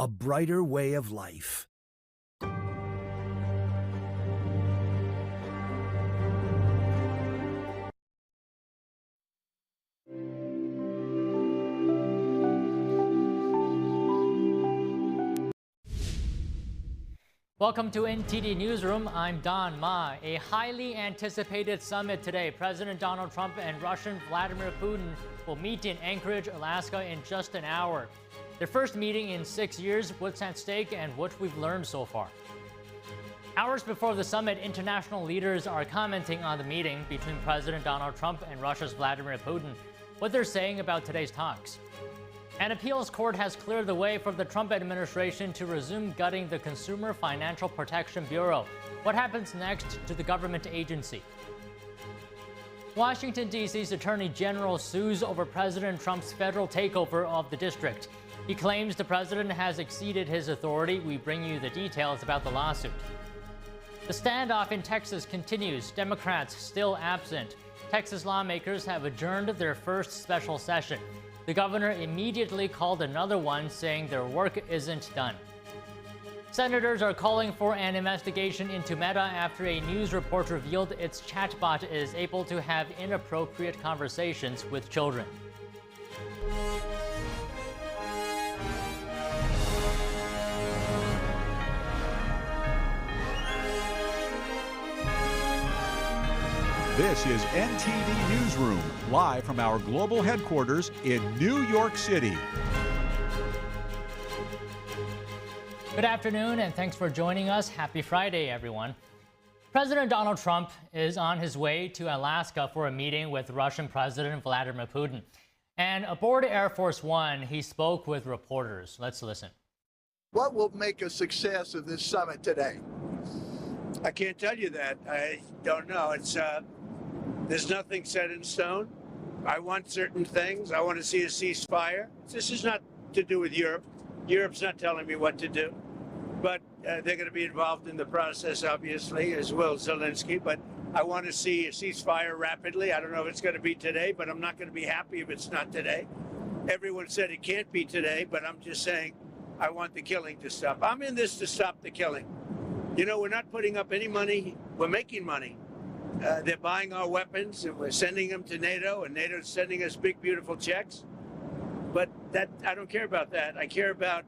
a brighter way of life. Welcome to NTD Newsroom. I'm Don Ma. A highly anticipated summit today. President Donald Trump and Russian Vladimir Putin will meet in Anchorage, Alaska in just an hour. Their first meeting in 6 years. What's at stake and what we've learned so far. Hours before the summit, international leaders are commenting on the meeting between President Donald Trump and Russia's Vladimir Putin, what they're saying about today's talks. An appeals court has cleared the way for the Trump administration to resume gutting the Consumer Financial Protection Bureau. What happens next to the government agency? Washington, D.C.'s Attorney General sues over President Trump's federal takeover of the district. He claims the president has exceeded his authority. We bring you the details about the lawsuit. The standoff in Texas continues. Democrats still absent. Texas lawmakers have adjourned their first special session. The governor immediately called another one, saying their work isn't done. Senators are calling for an investigation into Meta after a news report revealed its chatbot is able to have inappropriate conversations with children. This is NTD Newsroom, live from our global headquarters in New York City. Good afternoon, and thanks for joining us. Happy Friday, everyone. President Donald Trump is on his way to Alaska for a meeting with Russian President Vladimir Putin. And aboard Air Force One, he spoke with reporters. Let's listen. What will make a success of this summit today? I can't tell you that. I don't know. There's nothing set in stone. I want certain things. I want to see a ceasefire. This is not to do with Europe. Europe's not telling me what to do. But they're going to be involved in the process, obviously, as will Zelensky. But I want to see a ceasefire rapidly. I don't know if it's going to be today, but I'm not going to be happy if it's not today. Everyone said it can't be today, but I'm just saying I want the killing to stop. I'm in this to stop the killing. You know, we're not putting up any money. We're making money. They're buying our weapons, and we're sending them to NATO, and NATO's sending us big, beautiful checks. But that I don't care about that. I care about,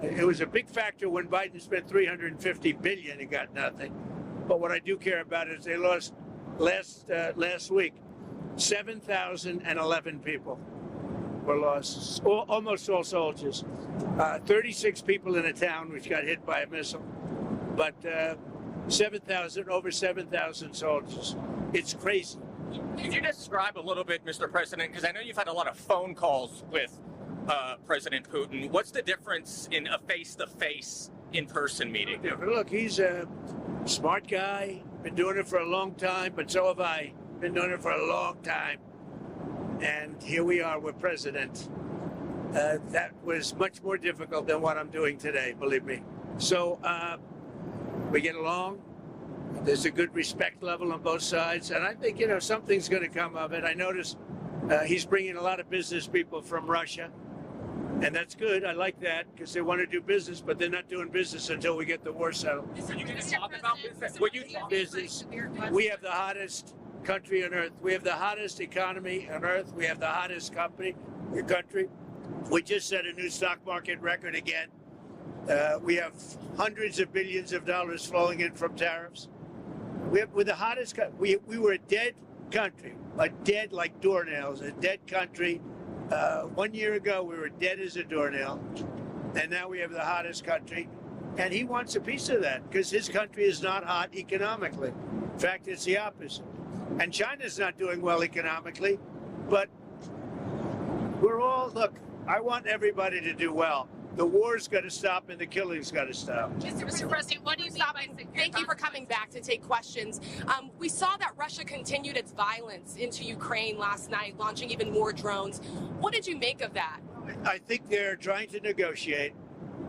it was a big factor when Biden spent $350 billion and got nothing. But what I do care about is they lost last week, 7,011 people were lost, almost all soldiers. 36 people in a town which got hit by a missile. But over 7,000 soldiers. It's crazy. Could you describe a little bit, Mr. President, because I know you've had a lot of phone calls with President Putin. What's the difference in a face-to-face, in-person meeting? Yeah, look, he's a smart guy, been doing it for a long time, but so have I. Been doing it for a long time. And here we are with President. That was much more difficult than what I'm doing today, believe me. So, we get along. There's a good respect level on both sides. And I think, you know, something's going to come of it. I noticed he's bringing a lot of business people from Russia. And that's good. I like that because they want to do business, but they're not doing business until we get the war settled. So you can talk about business. What you business? We have the hottest country on earth. We have the hottest economy on earth. We have the hottest country. We just set a new stock market record again. We have hundreds of billions of dollars flowing in from tariffs. We're the hottest. We were a dead country, dead like doornails, a dead country. 1 year ago, we were dead as a doornail, and now we have the hottest country. And he wants a piece of that because his country is not hot economically. In fact, it's the opposite. And China's not doing well economically, but look, I want everybody to do well. The war's got to stop and the killing's got to stop. Mr. President, what do you stop? Thank you for coming back to take questions. We saw that Russia continued its violence into Ukraine last night, launching even more drones. What did you make of that? I think they're trying to negotiate.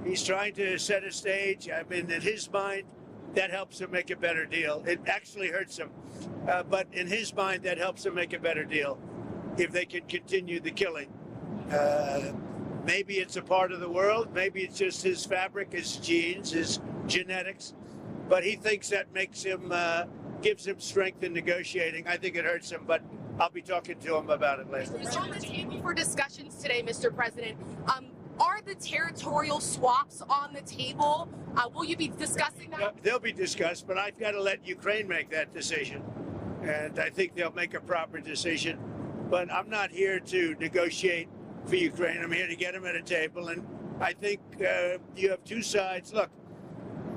He's trying to set a stage. I mean, in his mind, that helps him make a better deal. It actually hurts him. But in his mind, that helps him make a better deal if they can continue the killing. Maybe it's a part of the world. Maybe it's just his fabric, his genes, his genetics. But he thinks that makes him, gives him strength in negotiating. I think it hurts him, but I'll be talking to him about it later. It's on the table for discussions today, Mr. President. Are the territorial swaps on the table? Will you be discussing that? They'll be discussed, but I've got to let Ukraine make that decision. And I think they'll make a proper decision. But I'm not here to negotiate for Ukraine. I'm here to get them at a table. And I think you have two sides. Look,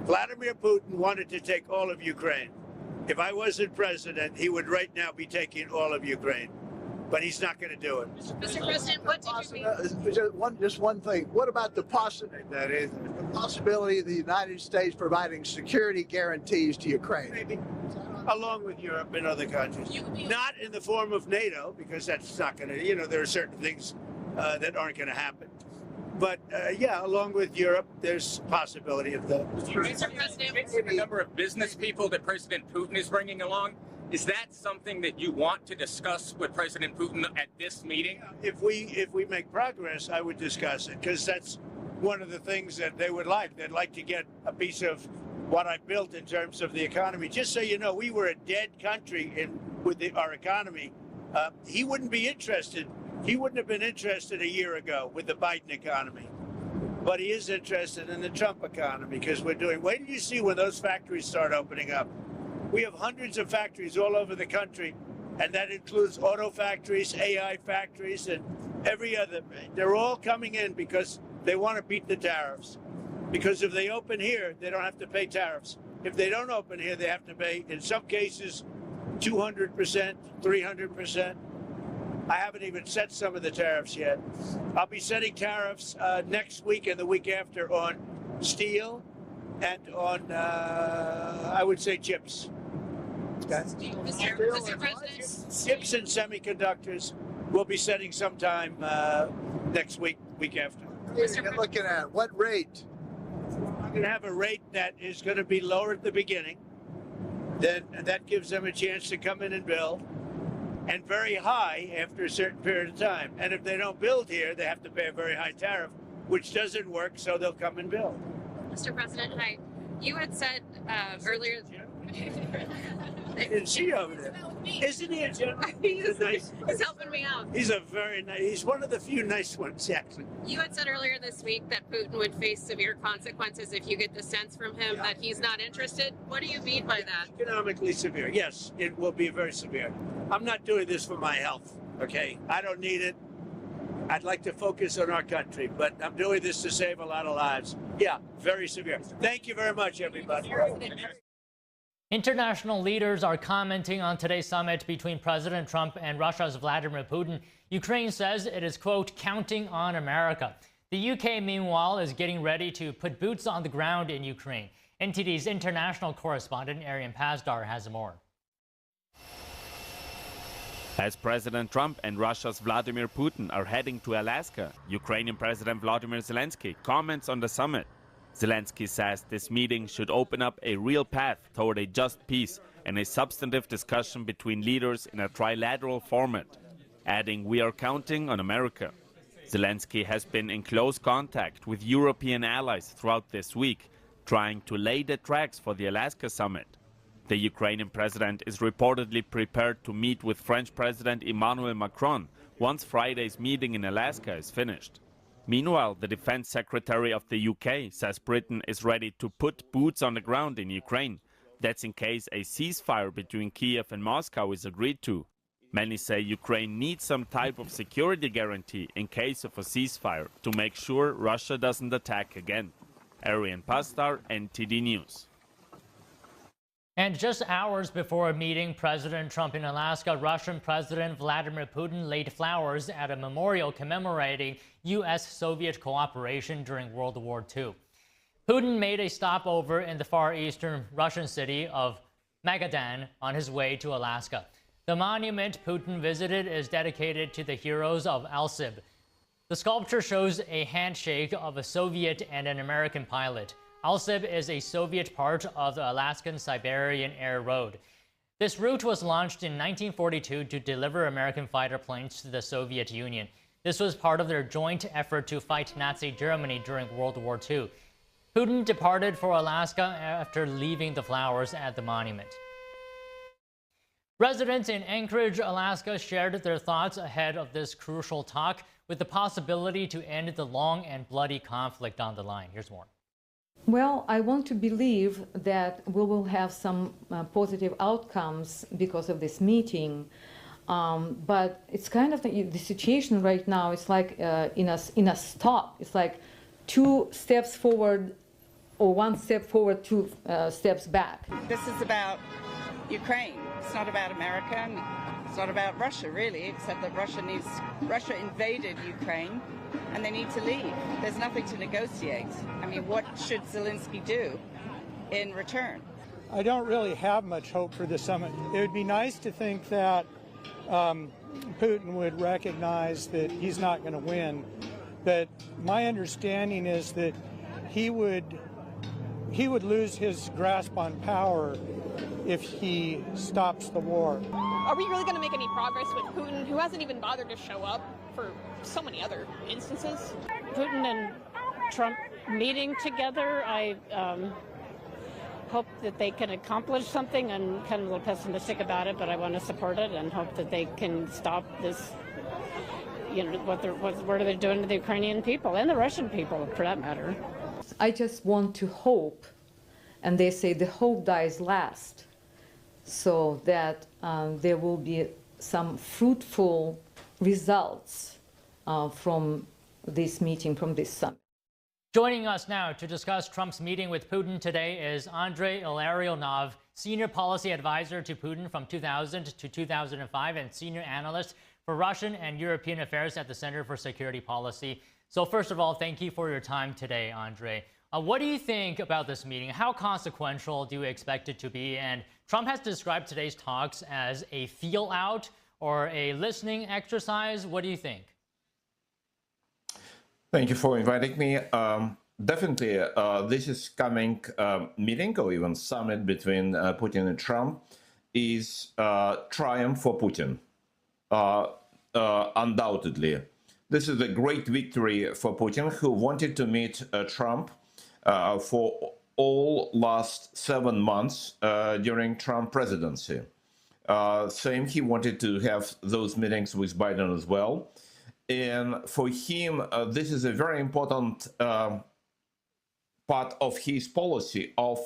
Vladimir Putin wanted to take all of Ukraine. If I wasn't president, he would right now be taking all of Ukraine. But he's not going to do it. Mr. President, what did you mean? Just one thing. What about the possibility of the United States providing security guarantees to Ukraine? Maybe. Along with Europe and other countries. Not in the form of NATO, because that's not going to, there are certain things that aren't going to happen. But yeah, along with Europe, there's possibility of that. Mr. President, the number of business people that President Putin is bringing along, is that something that you want to discuss with President Putin at this meeting? If we make progress, I would discuss it, because that's one of the things that they would like. They'd like to get a piece of what I built in terms of the economy. Just so you know, we were a dead country with our economy. He wouldn't be interested. He wouldn't have been interested a year ago with the Biden economy. But he is interested in the Trump economy, because wait till you see when those factories start opening up. We have hundreds of factories all over the country, and that includes auto factories, AI factories, and every other. They're all coming in because they want to beat the tariffs. Because if they open here, they don't have to pay tariffs. If they don't open here, they have to pay, in some cases, 200%, 300%. I haven't even set some of the tariffs yet. I'll be setting tariffs next week and the week after on steel and on, I would say, chips. Mr. President. Chips and semiconductors we'll be setting sometime next week, week after. You're looking at what rate? I'm going to have a rate that is going to be lower at the beginning. Then that gives them a chance to come in and build. And very high after a certain period of time. And if they don't build here, they have to pay a very high tariff, which doesn't work, so they'll come and build. Mr. President, hi. You had said earlier... I didn't see you over there. Isn't he a general? He's helping me out. He's a very nice, he's one of the few nice ones, actually. You had said earlier this week that Putin would face severe consequences if you get the sense from him that he's not interested. What do you mean by that? Economically severe. Yes, it will be very severe. I'm not doing this for my health, okay? I don't need it. I'd like to focus on our country, but I'm doing this to save a lot of lives. Yeah, very severe. Thank you very much, everybody. International leaders are commenting on today's summit between President Trump and Russia's Vladimir Putin. Ukraine says it is, quote, counting on America. The UK, meanwhile, is getting ready to put boots on the ground in Ukraine. NTD's international correspondent, Arian Pazdar, has more. As President Trump and Russia's Vladimir Putin are heading to Alaska, Ukrainian President Volodymyr Zelensky comments on the summit. Zelensky says this meeting should open up a real path toward a just peace and a substantive discussion between leaders in a trilateral format, adding, "We are counting on America." Zelensky has been in close contact with European allies throughout this week, trying to lay the tracks for the Alaska summit. The Ukrainian president is reportedly prepared to meet with French President Emmanuel Macron once Friday's meeting in Alaska is finished. Meanwhile, the defense secretary of the UK says Britain is ready to put boots on the ground in Ukraine. That's in case a ceasefire between Kiev and Moscow is agreed to. Many say Ukraine needs some type of security guarantee in case of a ceasefire to make sure Russia doesn't attack again. Arian Pazdar, NTD News. And just hours before meeting President Trump in Alaska, Russian President Vladimir Putin laid flowers at a memorial commemorating U.S.-Soviet cooperation during World War II. Putin made a stopover in the far eastern Russian city of Magadan on his way to Alaska. The monument Putin visited is dedicated to the heroes of Alsib. The sculpture shows a handshake of a Soviet and an American pilot. Alsib is a Soviet part of the Alaskan-Siberian Air Road. This route was launched in 1942 to deliver American fighter planes to the Soviet Union. This was part of their joint effort to fight Nazi Germany during World War II. Putin departed for Alaska after leaving the flowers at the monument. Residents in Anchorage, Alaska shared their thoughts ahead of this crucial talk, with the possibility to end the long and bloody conflict on the line. Here's more. Well, I want to believe that we will have some positive outcomes because of this meeting. But it's kind of the situation right now. It's like in a stop. It's like 2 steps forward, or 1 step forward, 2 steps back. This is about Ukraine. It's not about America. And it's not about Russia, really, except that Russia invaded Ukraine, and they need to leave. There's nothing to negotiate. I mean, what should Zelensky do in return? I don't really have much hope for the summit. It would be nice to think that Putin would recognize that he's not going to win, but my understanding is that he would lose his grasp on power if he stops the war. Are we really going to make any progress with Putin, who hasn't even bothered to show up for so many other instances? Putin and Trump meeting together, I hope that they can accomplish something. I'm kind of a little pessimistic about it, but I want to support it and hope that they can stop this, what are they doing to the Ukrainian people and the Russian people, for that matter. I just want to hope, and they say the hope dies last, so that there will be some fruitful results from this meeting, from this summit. Joining us now to discuss Trump's meeting with Putin today is Andrei Illarionov, Senior Policy Advisor to Putin from 2000 to 2005 and Senior Analyst for Russian and European Affairs at the Center for Security Policy. So first of all, thank you for your time today, Andrei. What do you think about this meeting? How consequential do you expect it to be? And Trump has described today's talks as a feel-out or a listening exercise. What do you think? Thank you for inviting me. Definitely, this is coming meeting or even summit between Putin and Trump is triumph for Putin, undoubtedly. This is a great victory for Putin, who wanted to meet Trump for all last 7 months during Trump presidency. Same, he wanted to have those meetings with Biden as well. And for him, this is a very important part of his policy of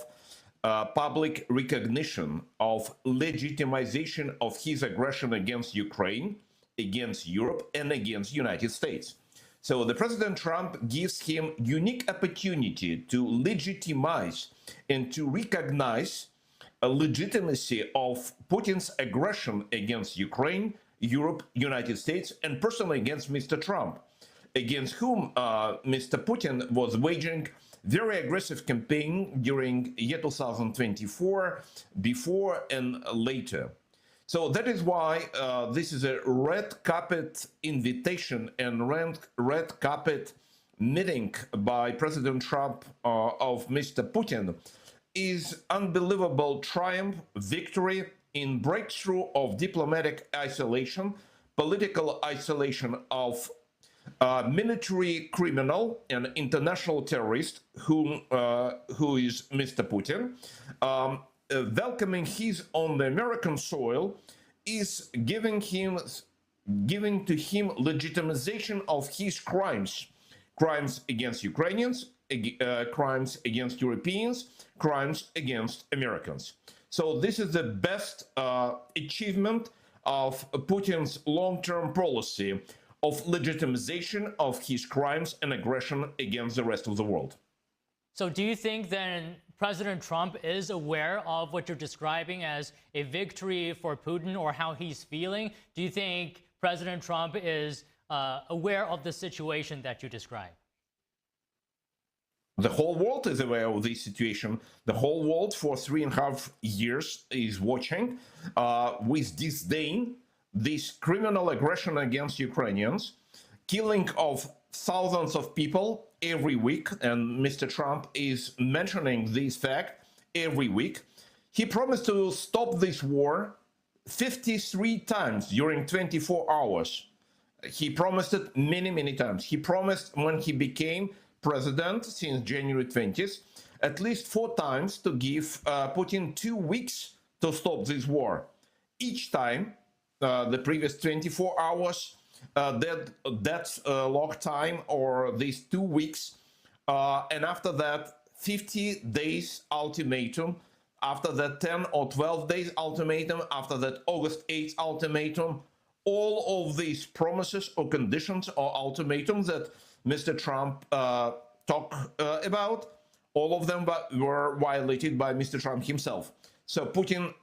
public recognition of legitimization of his aggression against Ukraine, against Europe, and against the United States. So the President Trump gives him unique opportunity to legitimize and to recognize a legitimacy of Putin's aggression against Ukraine, Europe, United States, and personally against Mr. Trump, against whom Mr. Putin was waging very aggressive campaign during year 2024, before and later. So that is why this is a red carpet invitation and red carpet meeting by President Trump of Mr. Putin is unbelievable triumph, victory in breakthrough of diplomatic isolation, political isolation of military criminal and international terrorist who is Mr. Putin. Welcoming his on the American soil is giving to him legitimization of his crimes against Ukrainians, crimes against Europeans, crimes against Americans. So this is the best achievement of Putin's long-term policy of legitimization of his crimes and aggression against the rest of the world. So do you think then President Trump is aware of what you're describing as a victory for Putin, or how he's feeling? Do you think President Trump is aware of the situation that you describe? The whole world is aware of this situation. The whole world for 3.5 years is watching with disdain this criminal aggression against Ukrainians, killing of thousands of people every week, and Mr. Trump is mentioning this fact every week. He promised to stop this war 53 times during 24 hours. He promised it many, many times. He promised when he became president since January 20th, at least 4 times to give Putin 2 weeks to stop this war. Each time, the previous 24 hours, that's lock time, or these 2 weeks, and after that, 50 days ultimatum, after that 10 or 12 days ultimatum, after that August 8th ultimatum. All of these promises or conditions or ultimatums that Mr. Trump talked about, all of them were violated by Mr. Trump himself. So Putin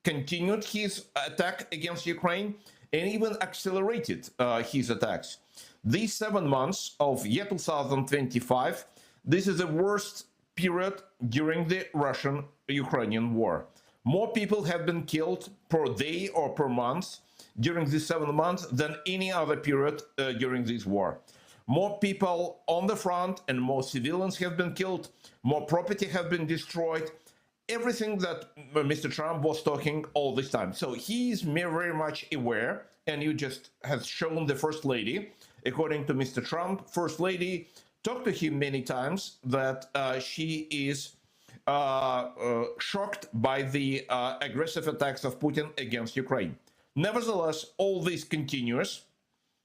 continued his attack against Ukraine and even accelerated his attacks. These 7 months of year 2025, this is the worst period during the Russian-Ukrainian war. More people have been killed per day or per month during these 7 months than any other period during this war. More people on the front and more civilians have been killed, more property have been destroyed, everything that Mr. Trump was talking all this time. So he is very much aware, and you just have shown the First Lady. According to Mr. Trump, First Lady talked to him many times that she is shocked by the aggressive attacks of Putin against Ukraine. Nevertheless, all this continues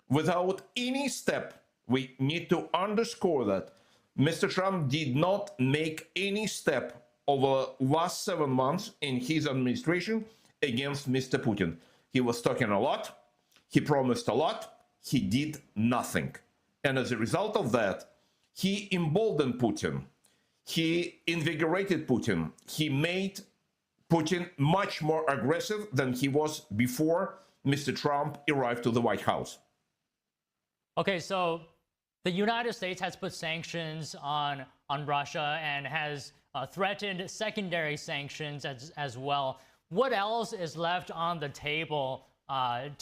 without any step. We need to underscore that Mr. Trump did not make any step over the last 7 months in his administration against Mr. Putin. He was talking a lot, he promised a lot, he did nothing. And as a result of that, he emboldened Putin, he invigorated Putin, he made Putin much more aggressive than he was before Mr. Trump arrived to the White House. Okay, so the United States has put sanctions on Russia and has threatened secondary sanctions as well. What else is left on the table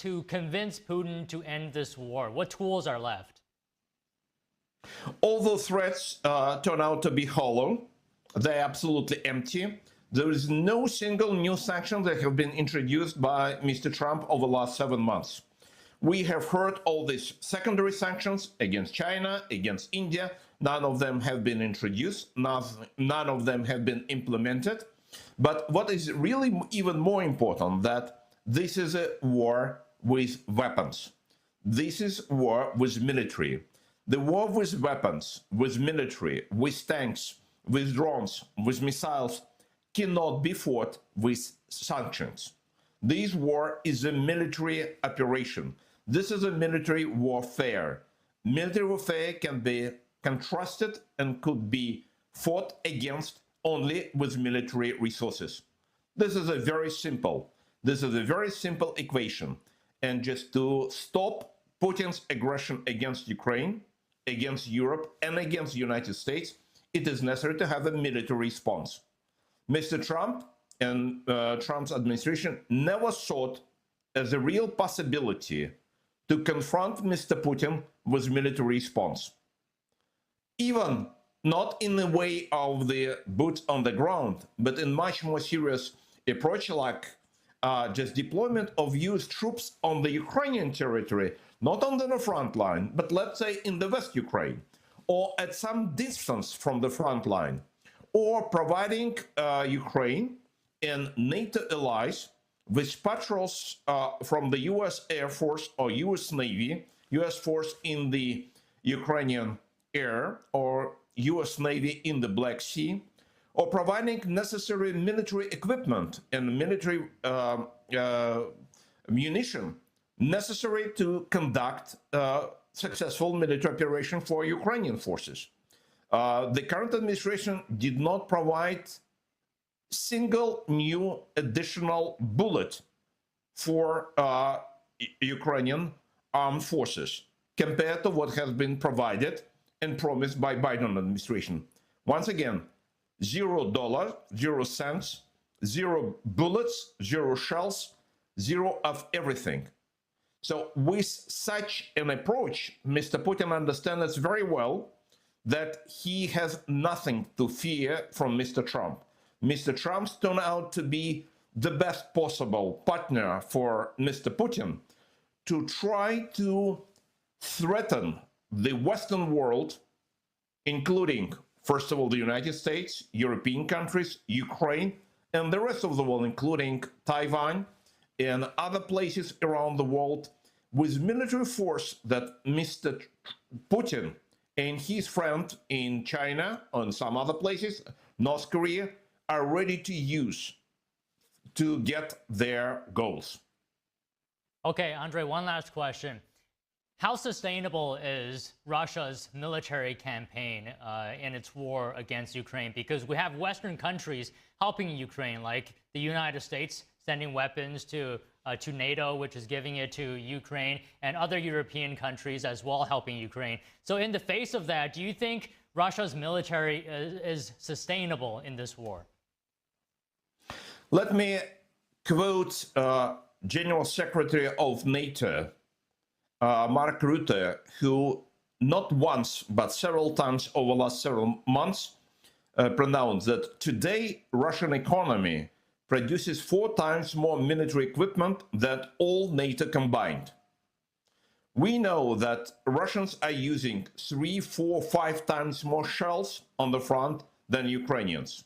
to convince Putin to end this war? What tools are left? All those threats turn out to be hollow. They're absolutely empty. There is no single new sanction that have been introduced by Mr. Trump over the last 7 months. We have heard all these secondary sanctions against China, against India. None of them have been introduced. None of them have been implemented. But what is really even more important, that this is a war with weapons. This is war with military. The war with weapons, with military, with tanks, with drones, with missiles, cannot be fought with sanctions. This war is a military operation. This is a military warfare. Military warfare can be contrasted and could be fought against only with military resources. This is a very simple equation. And just to stop Putin's aggression against Ukraine, against Europe, and against the United States, it is necessary to have a military response. Mr. Trump and Trump's administration never thought as a real possibility to confront Mr. Putin with military response. Even not in the way of the boots on the ground, but in much more serious approach like just deployment of US troops on the Ukrainian territory, not on the front line, but let's say in the West Ukraine, or at some distance from the front line, or providing Ukraine and NATO allies with patrols from the US Air Force or US Navy, US force in the Ukrainian air, or US Navy in the Black Sea, or providing necessary military equipment and military munition necessary to conduct successful military operation for Ukrainian forces. The current administration did not provide single new additional bullet for Ukrainian armed forces compared to what has been provided and promised by Biden administration. Once again, $0, 0 cents, 0 bullets, 0 shells, 0 of everything. So with such an approach, Mr. Putin understands very well that he has nothing to fear from Mr. Trump. Mr. Trump turned out to be the best possible partner for Mr. Putin to try to threaten the Western world, including, first of all, the United States, European countries, Ukraine, and the rest of the world, including Taiwan and other places around the world, with military force that Mr. Putin and his friend in China and some other places, North Korea, are ready to use to get their goals. Okay, Andre, one last question. How sustainable is Russia's military campaign in its war against Ukraine? Because we have Western countries helping Ukraine, like the United States sending weapons to NATO, which is giving it to Ukraine, and other European countries as well helping Ukraine. So in the face of that, do you think Russia's military is sustainable in this war? Let me quote General Secretary of NATO, Mark Rutte, who not once but several times over the last several months pronounced that today Russian economy produces 4 times more military equipment than all NATO combined. We know that Russians are using 3, 4, 5 times more shells on the front than Ukrainians.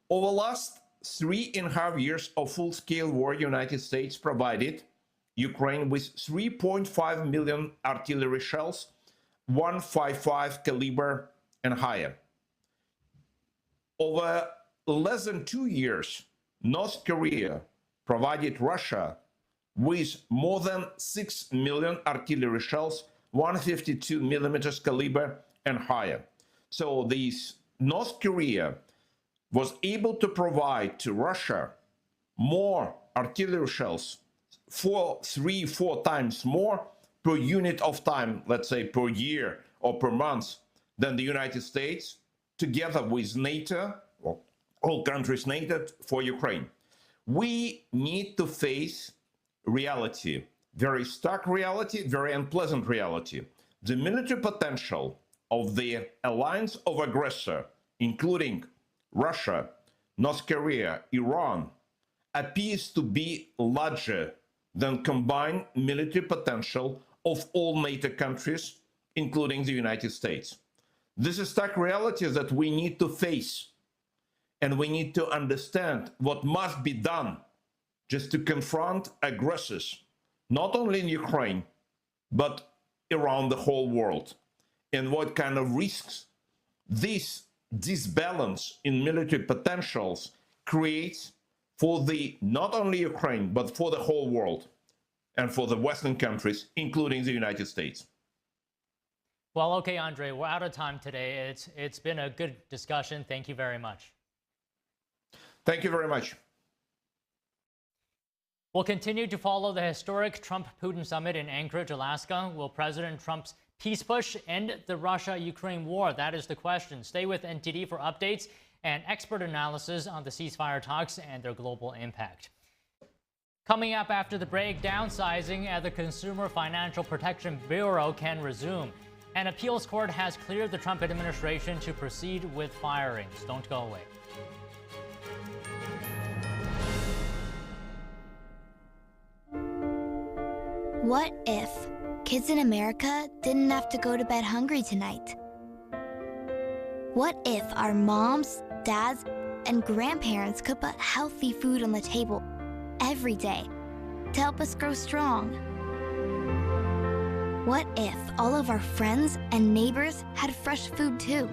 Over the last 3.5 years of full-scale war, United States provided Ukraine with 3.5 million artillery shells, 155 caliber and higher. Over less than 2 years, North Korea provided Russia with more than 6 million artillery shells, 152 millimeters caliber and higher. So this North Korea was able to provide to Russia more artillery shells, 3, 4 times more per unit of time, let's say per year or per month, than the United States, together with NATO, or all countries NATO, for Ukraine. We need to face reality, very stark reality, very unpleasant reality. The military potential of the alliance of aggressor, including Russia, North Korea, Iran, appears to be larger than combined military potential of all NATO countries, including the United States. This is stark reality that we need to face, and we need to understand what must be done just to confront aggressors, not only in Ukraine, but around the whole world, and what kind of risks this disbalance in military potentials creates for the not only Ukraine, but for the whole world and for the Western countries, including the United States. Well, okay, Andre, we're out of time today. It's been a good discussion. Thank you very much. Thank you very much. We'll continue to follow the historic Trump-Putin summit in Anchorage, Alaska. Will President Trump's peace push end the Russia-Ukraine war? That is the question. Stay with NTD for updates and expert analysis on the ceasefire talks and their global impact. Coming up after the break, downsizing at the Consumer Financial Protection Bureau can resume. An appeals court has cleared the Trump administration to proceed with firings. Don't go away. What if kids in America didn't have to go to bed hungry tonight? What if our moms, dads, and grandparents could put healthy food on the table every day to help us grow strong? What if all of our friends and neighbors had fresh food too,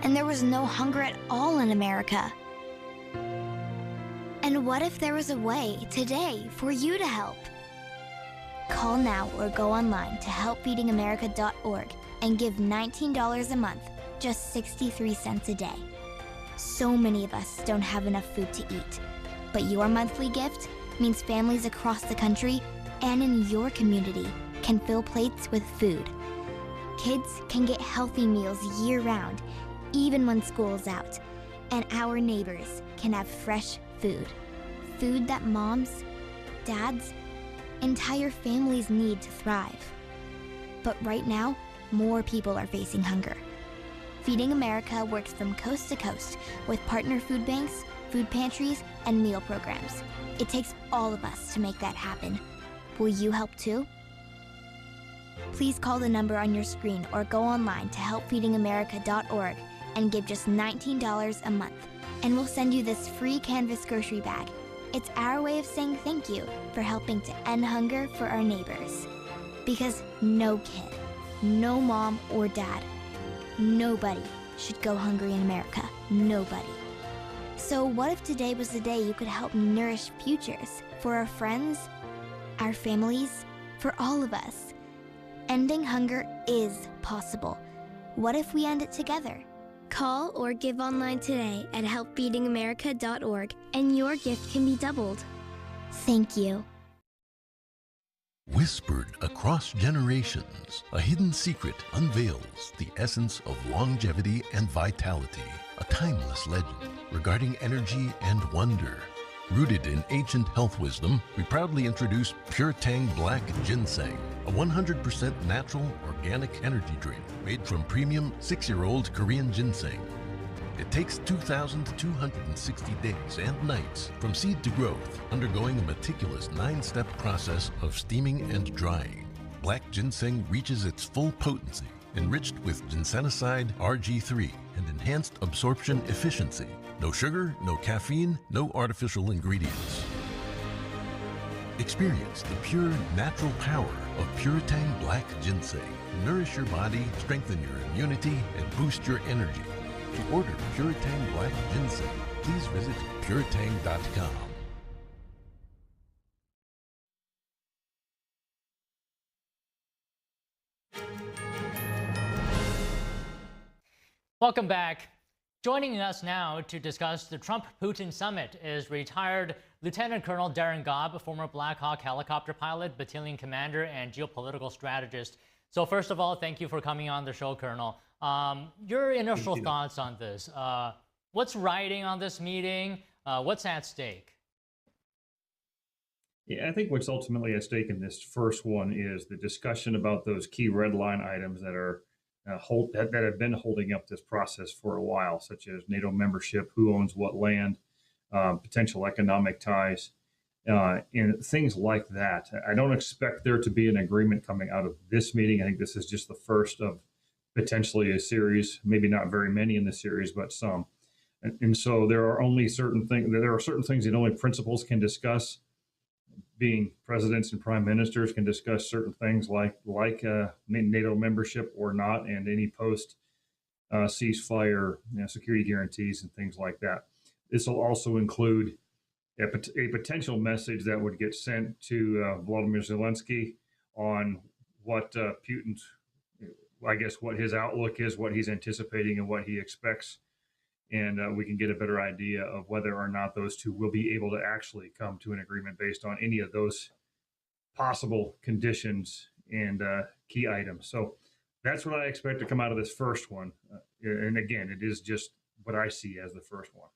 and there was no hunger at all in America? And what if there was a way today for you to help? Call now or go online to helpfeedingamerica.org and give $19 a month, just 63 cents a day. So many of us don't have enough food to eat, but your monthly gift means families across the country and in your community can fill plates with food. Kids can get healthy meals year-round, even when school's out, and our neighbors can have fresh food. Food that moms, dads, entire families need to thrive. But right now, more people are facing hunger. Feeding America works from coast to coast with partner food banks, food pantries, and meal programs. It takes all of us to make that happen. Will you help too? Please call the number on your screen or go online to helpfeedingamerica.org and give just $19 a month, and we'll send you this free canvas grocery bag. It's our way of saying thank you for helping to end hunger for our neighbors. Because no kid, no mom or dad, nobody should go hungry in America. Nobody. So what if today was the day you could help nourish futures for our friends, our families, for all of us? Ending hunger is possible. What if we end it together? Call or give online today at helpfeedingamerica.org, and your gift can be doubled. Thank you. Whispered across generations, a hidden secret unveils the essence of longevity and vitality, a timeless legend regarding energy and wonder. Rooted in ancient health wisdom, we proudly introduce Pure Tang Black Ginseng, a 100% natural organic energy drink made from premium 6-year-old Korean ginseng. It takes 2,260 days and nights from seed to growth, undergoing a meticulous 9-step process of steaming and drying. Black ginseng reaches its full potency, enriched with ginsenoside RG3 and enhanced absorption efficiency. No sugar, no caffeine, no artificial ingredients. Experience the pure natural power of Pure Tang Black Ginseng. Nourish your body, strengthen your immunity, and boost your energy. To order Pure Tang Black Ginseng, please visit puretang.com. Welcome back. Joining us now to discuss the Trump-Putin summit is retired Lieutenant Colonel Darren Gobb, former Black Hawk helicopter pilot, battalion commander, and geopolitical strategist. So first of all, thank you for coming on the show, Colonel. Your initial thoughts on this. What's riding on this meeting? What's at stake? Yeah, I think what's ultimately at stake in this first one is the discussion about those key red line items that are that have been holding up this process for a while, such as NATO membership, who owns what land, potential economic ties, and things like that. I don't expect there to be an agreement coming out of this meeting. I think this is just the first of potentially a series, maybe not very many in the series, but some. And so there are only certain things that only principals can discuss. Being presidents and prime ministers can discuss certain things like NATO membership or not, and any post ceasefire security guarantees and things like that. This will also include a potential message that would get sent to Volodymyr Zelensky on what Putin's, I guess, what his outlook is, what he's anticipating, and what he expects. And we can get a better idea of whether or not those two will be able to actually come to an agreement based on any of those possible conditions and key items. So that's what I expect to come out of this first one. And again, it is just what I see as the first one.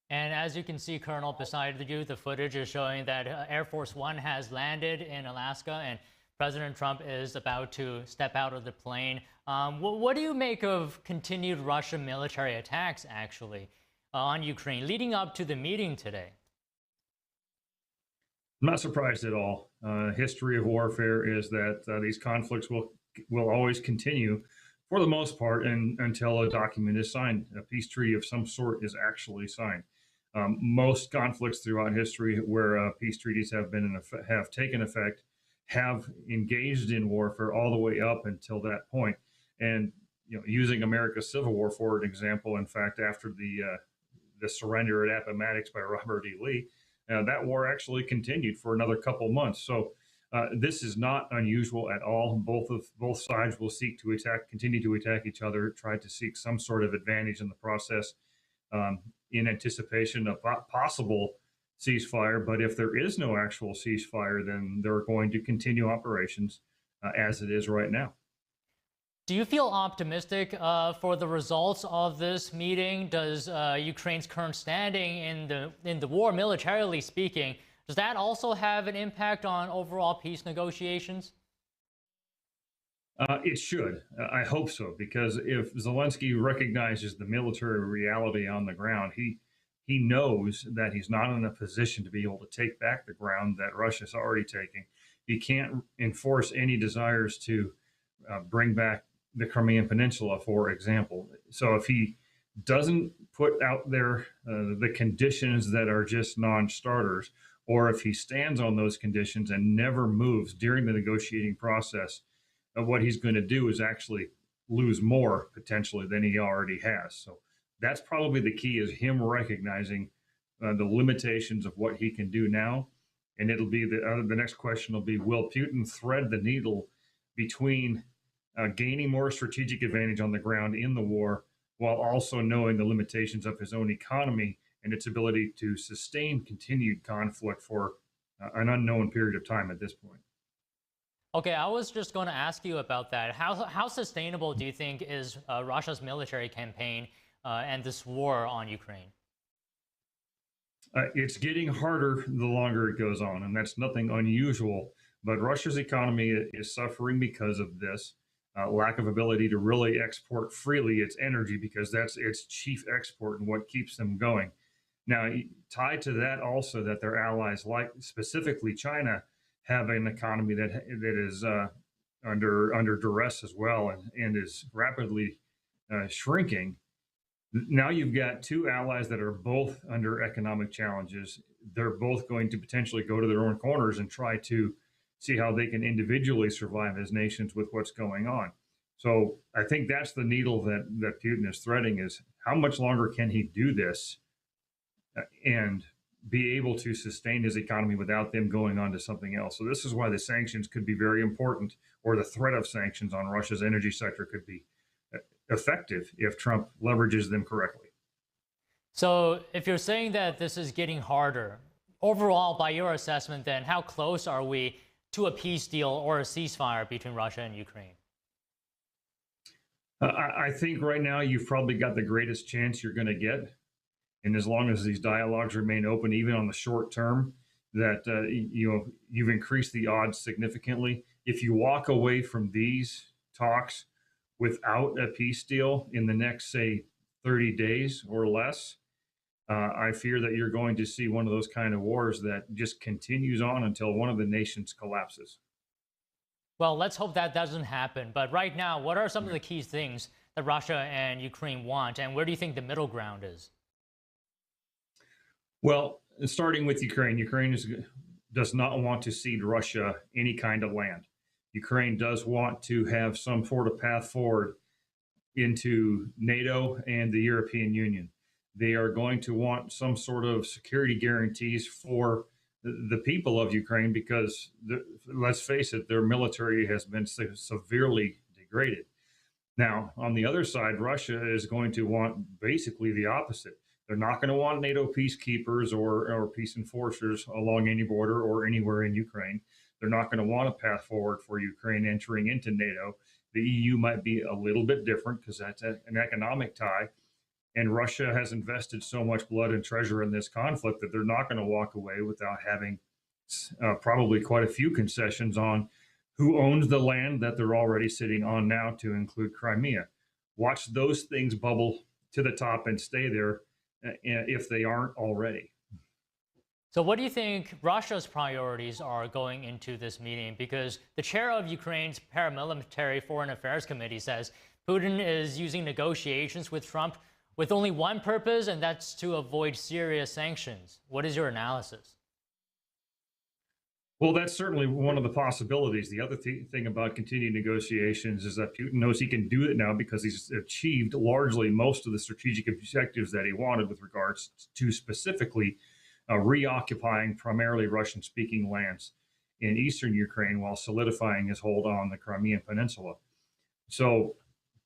And as you can see, Colonel, beside you, the footage is showing that Air Force One has landed in Alaska, and President Trump is about to step out of the plane. What do you make of continued Russian military attacks, actually, on Ukraine, leading up to the meeting today? I'm not surprised at all. History of warfare is that these conflicts will always continue, for the most part, until a document is signed. A peace treaty of some sort is actually signed. Most conflicts throughout history where peace treaties have taken effect have engaged in warfare all the way up until that point. And using America's Civil War for an example, in fact, after the surrender at Appomattox by Robert E. Lee, that war actually continued for another couple months. So this is not unusual at all. Both sides will seek to continue to attack each other, try to seek some sort of advantage in the process in anticipation of possible ceasefire. But if there is no actual ceasefire, then they're going to continue operations as it is right now. Do you feel optimistic for the results of this meeting? Does Ukraine's current standing in the war, militarily speaking, does that also have an impact on overall peace negotiations? It should. I hope so, because if Zelensky recognizes the military reality on the ground, he knows that he's not in a position to be able to take back the ground that Russia's already taking. he can't enforce any desires to bring back the Crimean Peninsula, for example. So if he doesn't put out there the conditions that are just non-starters, or if he stands on those conditions and never moves during the negotiating process, what he's going to do is actually lose more potentially than he already has. So that's probably the key, is him recognizing the limitations of what he can do now. And it'll be the next question will be, will Putin thread the needle between gaining more strategic advantage on the ground in the war, while also knowing the limitations of his own economy and its ability to sustain continued conflict for an unknown period of time at this point. Okay, I was just going to ask you about that. How sustainable do you think is Russia's military campaign and this war on Ukraine? It's getting harder the longer it goes on, and that's nothing unusual. But Russia's economy is suffering because of this lack of ability to really export freely its energy, because that's its chief export and what keeps them going. Now, tied to that also, that their allies, like specifically China, have an economy that is under duress as well, and is rapidly shrinking. Now you've got two allies that are both under economic challenges. They're both going to potentially go to their own corners and try to see how they can individually survive as nations with what's going on. So I think that's the needle that Putin is threading, is how much longer can he do this and be able to sustain his economy without them going on to something else. So this is why the sanctions could be very important, or the threat of sanctions on Russia's energy sector could be effective if Trump leverages them correctly. So if you're saying that this is getting harder, overall, by your assessment, then how close are we to a peace deal or a ceasefire between Russia and Ukraine? I think right now you've probably got the greatest chance you're going to get. And as long as these dialogues remain open, even on the short term, that you've increased the odds significantly. If you walk away from these talks without a peace deal in the next, say, 30 days or less, I fear that you're going to see one of those kind of wars that just continues on until one of the nations collapses. Well, let's hope that doesn't happen. But right now, what are some of the key things that Russia and Ukraine want, and where do you think the middle ground is? Well, starting with Ukraine, Ukraine does not want to cede Russia any kind of land. Ukraine does want to have some sort of path forward into NATO and the European Union. They are going to want some sort of security guarantees for the people of Ukraine, because let's face it, their military has been severely degraded. Now, on the other side, Russia is going to want basically the opposite. They're not going to want NATO peacekeepers or peace enforcers along any border or anywhere in Ukraine. They're not going to want a path forward for Ukraine entering into NATO. The EU might be a little bit different, because that's an economic tie. And Russia has invested so much blood and treasure in this conflict that they're not going to walk away without having probably quite a few concessions on who owns the land that they're already sitting on now, to include Crimea. Watch those things bubble to the top and stay there if they aren't already. So what do you think Russia's priorities are going into this meeting? Because the chair of Ukraine's paramilitary Foreign Affairs Committee says Putin is using negotiations with Trump with only one purpose, and that's to avoid serious sanctions. What is your analysis? Well, that's certainly one of the possibilities. The other thing about continued negotiations is that Putin knows he can do it now, because he's achieved largely most of the strategic objectives that he wanted with regards to specifically reoccupying primarily Russian-speaking lands in eastern Ukraine, while solidifying his hold on the Crimean Peninsula. So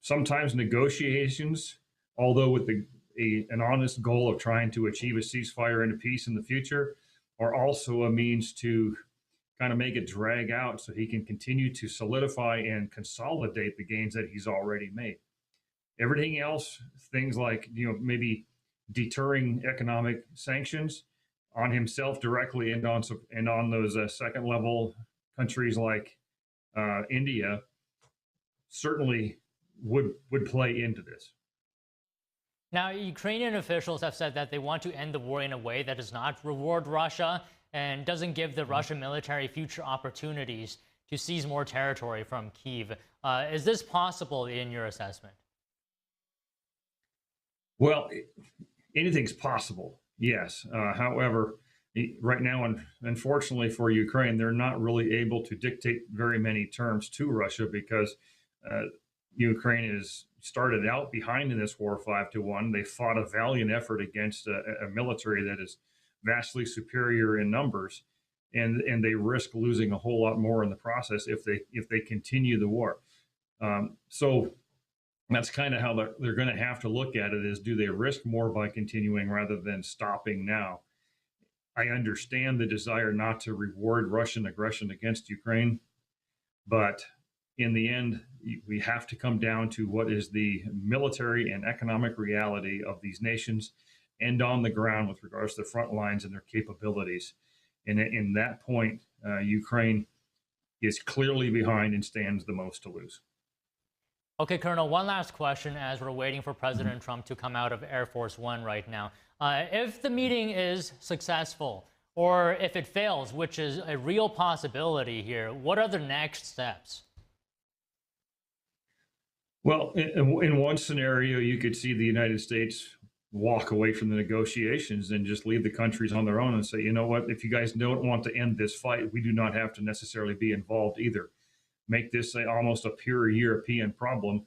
sometimes negotiations, although with an honest goal of trying to achieve a ceasefire and a peace in the future, are also a means to kind of make it drag out so he can continue to solidify and consolidate the gains that he's already made. Everything else, things like, maybe deterring economic sanctions on himself directly and on those second level countries like India, certainly would play into this. Now, Ukrainian officials have said that they want to end the war in a way that does not reward Russia and doesn't give the Russian military future opportunities to seize more territory from Kyiv. Is this possible in your assessment? Well, anything's possible, yes. However, right now, unfortunately for Ukraine, they're not really able to dictate very many terms to Russia because Ukraine is started out behind in this war 5-1. They fought a valiant effort against a military that is vastly superior in numbers, and they risk losing a whole lot more in the process if they continue the war. So that's kind of how they're going to have to look at it: is do they risk more by continuing rather than stopping now? I understand the desire not to reward Russian aggression against Ukraine, but in the end, we have to come down to what is the military and economic reality of these nations and on the ground with regards to the front lines and their capabilities. And in that point, Ukraine is clearly behind and stands the most to lose. Okay, Colonel, one last question as we're waiting for President Trump to come out of Air Force One right now. If the meeting is successful, or if it fails, which is a real possibility here, what are the next steps? Well, in one scenario, you could see the United States walk away from the negotiations and just leave the countries on their own and say, you know what, if you guys don't want to end this fight, we do not have to necessarily be involved either. Make this almost a pure European problem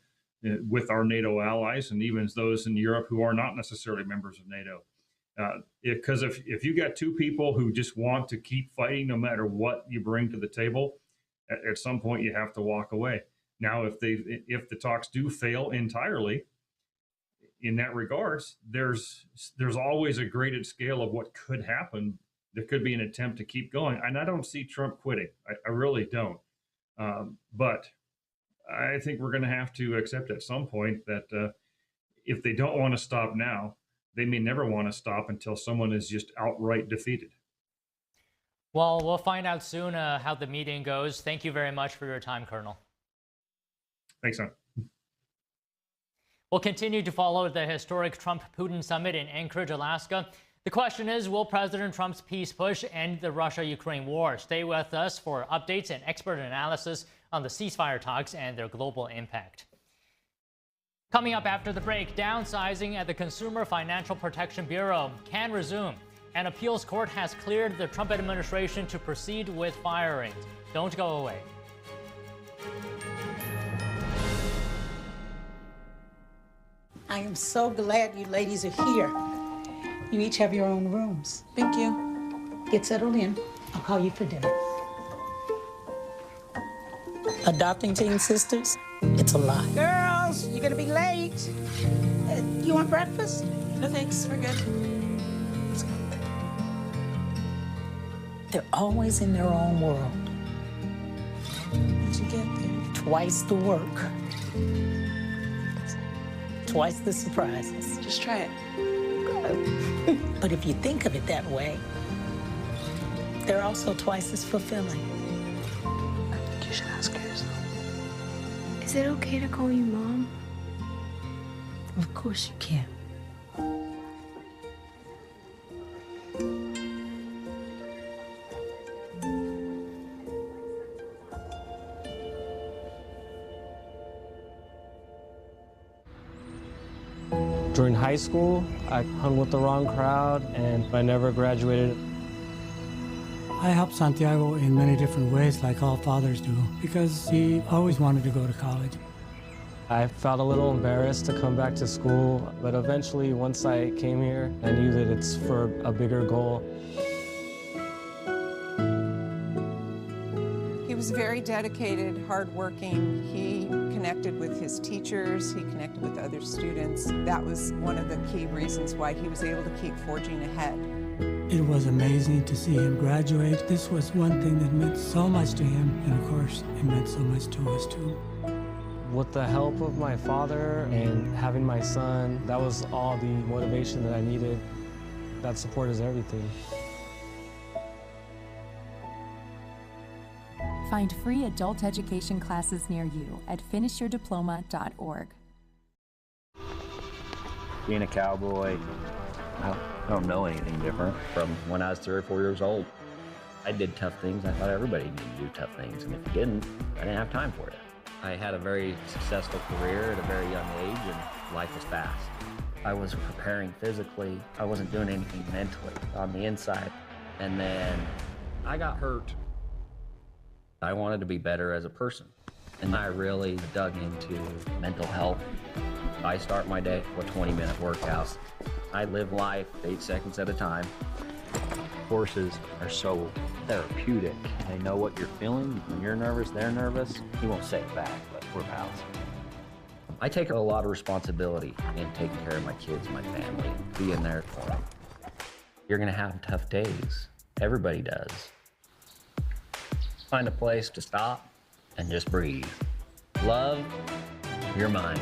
with our NATO allies and even those in Europe who are not necessarily members of NATO. Because if you got two people who just want to keep fighting no matter what you bring to the table, at some point you have to walk away. Now, if the talks do fail entirely, in that regards, there's always a graded scale of what could happen. There could be an attempt to keep going, and I don't see Trump quitting. I really don't. But I think we're going to have to accept at some point that if they don't want to stop now, they may never want to stop until someone is just outright defeated. Well, we'll find out soon how the meeting goes. Thank you very much for your time, Colonel. Thanks, son. We'll continue to follow the historic Trump-Putin summit in Anchorage, Alaska. The question is, will President Trump's peace push end the Russia-Ukraine war? Stay with us for updates and expert analysis on the ceasefire talks and their global impact. Coming up after the break, downsizing at the Consumer Financial Protection Bureau can resume. An appeals court has cleared the Trump administration to proceed with firings. Don't go away. I am so glad you ladies are here. You each have your own rooms. Thank you. Get settled in. I'll call you for dinner. Adopting teen sisters, it's a lot. Girls, you're gonna be late. You want breakfast? No thanks, we're good. They're always in their own world. How'd you get there? Twice the work. Twice the surprises. Just try it. But if you think of it that way, they're also twice as fulfilling. I think you should ask her yourself. Is it okay to call you Mom? Of course you can. During high school, I hung with the wrong crowd and I never graduated. I helped Santiago in many different ways, like all fathers do, because he always wanted to go to college. I felt a little embarrassed to come back to school, but eventually, once I came here, I knew that it's for a bigger goal. He was very dedicated, hardworking. He connected with his teachers, he connected with other students. That was one of the key reasons why he was able to keep forging ahead. It was amazing to see him graduate. This was one thing that meant so much to him, and of course, it meant so much to us too. With the help of my father and having my son, that was all the motivation that I needed. That support is everything. Find free adult education classes near you at finishyourdiploma.org. Being a cowboy, I don't know anything different from when I was 3 or 4 years old. I did tough things. I thought everybody needed to do tough things. And if you didn't, I didn't have time for it. I had a very successful career at a very young age, and life was fast. I was preparing physically. I wasn't doing anything mentally on the inside. And then I got hurt. I wanted to be better as a person. And I really dug into mental health. I start my day with 20-minute workouts. I live life 8 seconds at a time. Horses are so therapeutic. They know what you're feeling. When you're nervous, they're nervous. You won't say it back, but we're pals. I take a lot of responsibility in taking care of my kids, my family, being there for them. You're gonna have tough days. Everybody does. Find a place to stop and just breathe. Love your mind.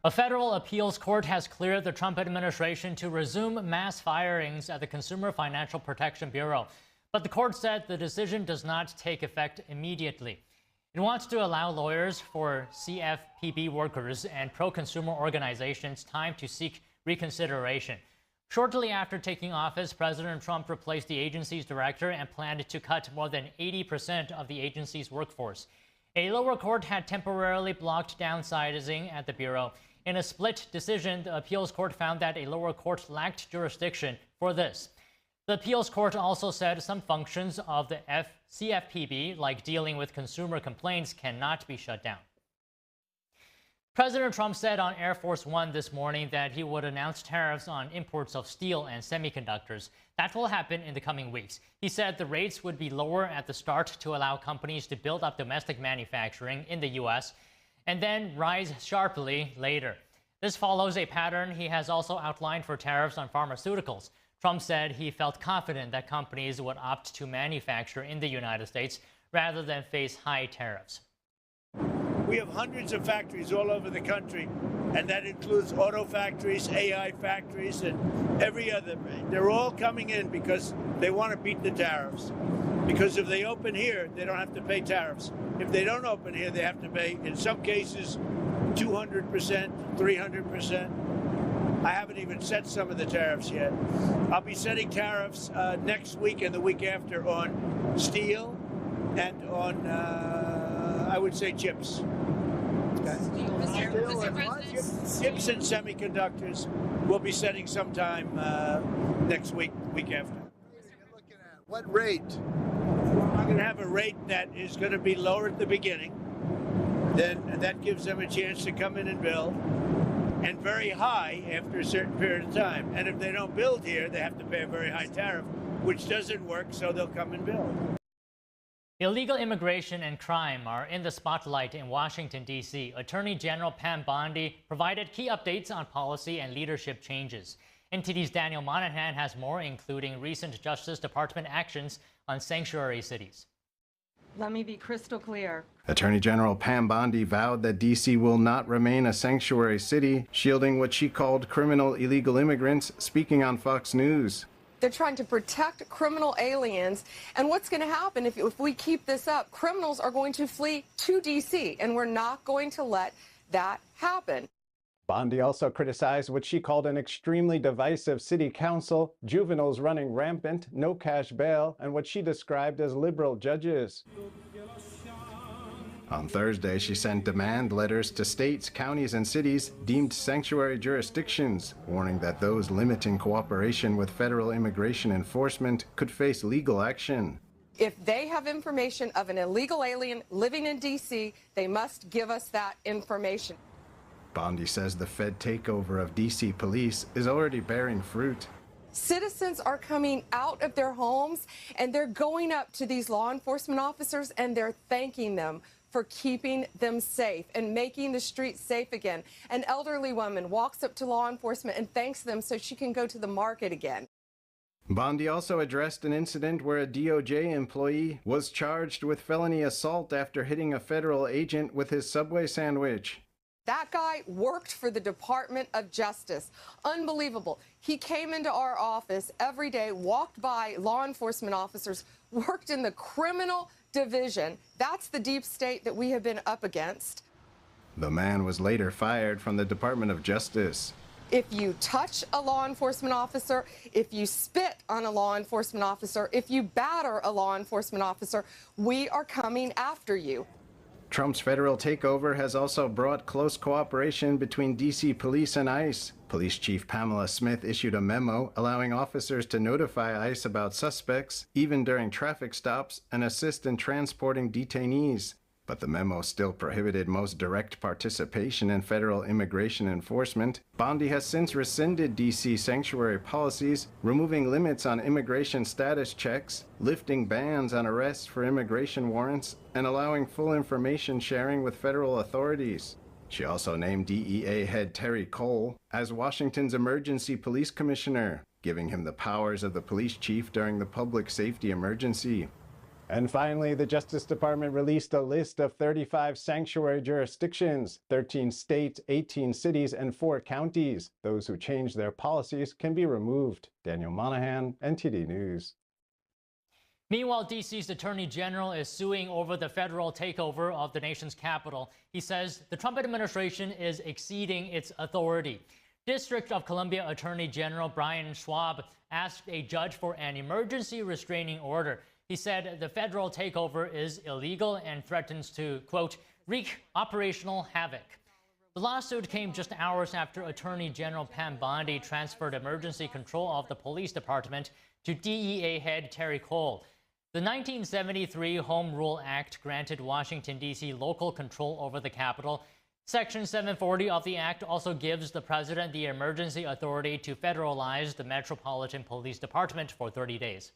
A federal appeals court has cleared the Trump administration to resume mass firings at the Consumer Financial Protection Bureau. But the court said the decision does not take effect immediately. It wants to allow lawyers for CFPB workers and pro-consumer organizations time to seek reconsideration. Shortly after taking office, President Trump replaced the agency's director and planned to cut more than 80% of the agency's workforce. A lower court had temporarily blocked downsizing at the Bureau. In a split decision, the appeals court found that a lower court lacked jurisdiction for this. The appeals court also said some functions of the CFPB, like dealing with consumer complaints, cannot be shut down. President Trump said on Air Force One this morning that he would announce tariffs on imports of steel and semiconductors. That will happen in the coming weeks. He said the rates would be lower at the start to allow companies to build up domestic manufacturing in the U.S. and then rise sharply later. This follows a pattern he has also outlined for tariffs on pharmaceuticals. Trump said he felt confident that companies would opt to manufacture in the United States rather than face high tariffs. We have hundreds of factories all over the country, and that includes auto factories, AI factories, and every other. They're all coming in because they want to beat the tariffs. Because if they open here, they don't have to pay tariffs. If they don't open here, they have to pay, in some cases, 200%, 300%. I haven't even set some of the tariffs yet. I'll be setting tariffs next week and the week after on steel and on, I would say, chips. Chips and semiconductors we'll be setting sometime next week, week after. What rate? I'm going to have a rate that is going to be lower at the beginning. Then that gives them a chance to come in and build, and very high after a certain period of time. And if they don't build here, they have to pay a very high tariff, which doesn't work, so they'll come and build. Illegal immigration and crime are in the spotlight in Washington, D.C. Attorney General Pam Bondi provided key updates on policy and leadership changes. NTD's Daniel Monahan has more, including recent Justice Department actions on sanctuary cities. Let me be crystal clear. Attorney General Pam Bondi vowed that D.C. will not remain a sanctuary city, shielding what she called criminal illegal immigrants, speaking on Fox News. They're trying to protect criminal aliens. And what's going to happen if we keep this up? Criminals are going to flee to D.C., and we're not going to let that happen. Bondi also criticized what she called an extremely divisive city council, juveniles running rampant, no cash bail, and what she described as liberal judges. On Thursday, she sent demand letters to states, counties, and cities deemed sanctuary jurisdictions, warning that those limiting cooperation with federal immigration enforcement could face legal action. If they have information of an illegal alien living in D.C., they must give us that information. Bondi says the Fed takeover of D.C. police is already bearing fruit. Citizens are coming out of their homes, and they're going up to these law enforcement officers, and they're thanking them for keeping them safe and making the streets safe again. An elderly woman walks up to law enforcement and thanks them so she can go to the market again. Bondi also addressed an incident where a DOJ employee was charged with felony assault after hitting a federal agent with his Subway sandwich. That guy worked for the Department of Justice. Unbelievable. He came into our office every day, walked by law enforcement officers, worked in the criminal division. That's the deep state that we have been up against. The man was later fired from the Department of Justice. If you touch a law enforcement officer, if you spit on a law enforcement officer, if you batter a law enforcement officer, we are coming after you. Trump's federal takeover has also brought close cooperation between D.C. police and ICE. Police Chief Pamela Smith issued a memo allowing officers to notify ICE about suspects, even during traffic stops, and assist in transporting detainees. But the memo still prohibited most direct participation in federal immigration enforcement. Bondi has since rescinded D.C. sanctuary policies, removing limits on immigration status checks, lifting bans on arrests for immigration warrants, and allowing full information sharing with federal authorities. She also named DEA head Terry Cole as Washington's emergency police commissioner, giving him the powers of the police chief during the public safety emergency. And finally, the Justice Department released a list of 35 sanctuary jurisdictions, 13 states, 18 cities, and 4 counties. Those who change their policies can be removed. Daniel Monahan, NTD News. Meanwhile, D.C.'s Attorney General is suing over the federal takeover of the nation's capital. He says the Trump administration is exceeding its authority. District of Columbia Attorney General Brian Schwab asked a judge for an emergency restraining order. He said the federal takeover is illegal and threatens to, quote, wreak operational havoc. The lawsuit came just hours after Attorney General Pam Bondi transferred emergency control of the police department to DEA head Terry Cole. The 1973 Home Rule Act granted Washington, D.C. local control over the Capitol. Section 740 of the act also gives the president the emergency authority to federalize the Metropolitan Police Department for 30 days.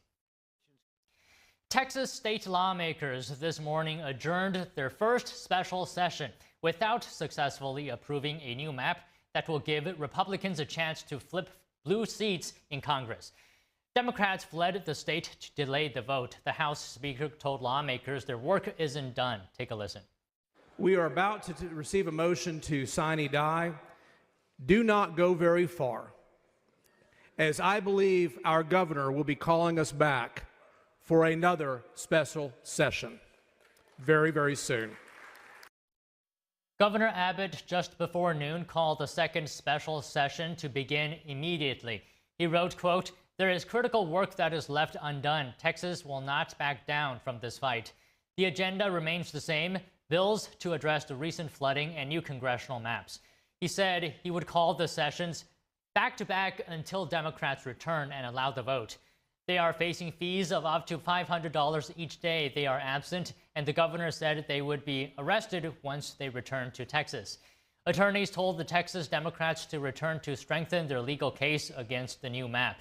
Texas state lawmakers this morning adjourned their first special session without successfully approving a new map that will give Republicans a chance to flip blue seats in Congress. Democrats fled the state to delay the vote. The House Speaker told lawmakers their work isn't done. Take a listen. We are about to receive a motion to sine die. Do not go very far, as I believe our governor will be calling us back for another special session very, very soon. Governor Abbott, just before noon, called the second special session to begin immediately. He wrote, quote, "There is critical work that is left undone. Texas will not back down from this fight." The agenda remains the same: bills to address the recent flooding and new congressional maps. He said he would call the sessions back-to-back until Democrats return and allow the vote. They are facing fees of up to $500 each day they are absent, and the governor said they would be arrested once they return to Texas. Attorneys told the Texas Democrats to return to strengthen their legal case against the new map.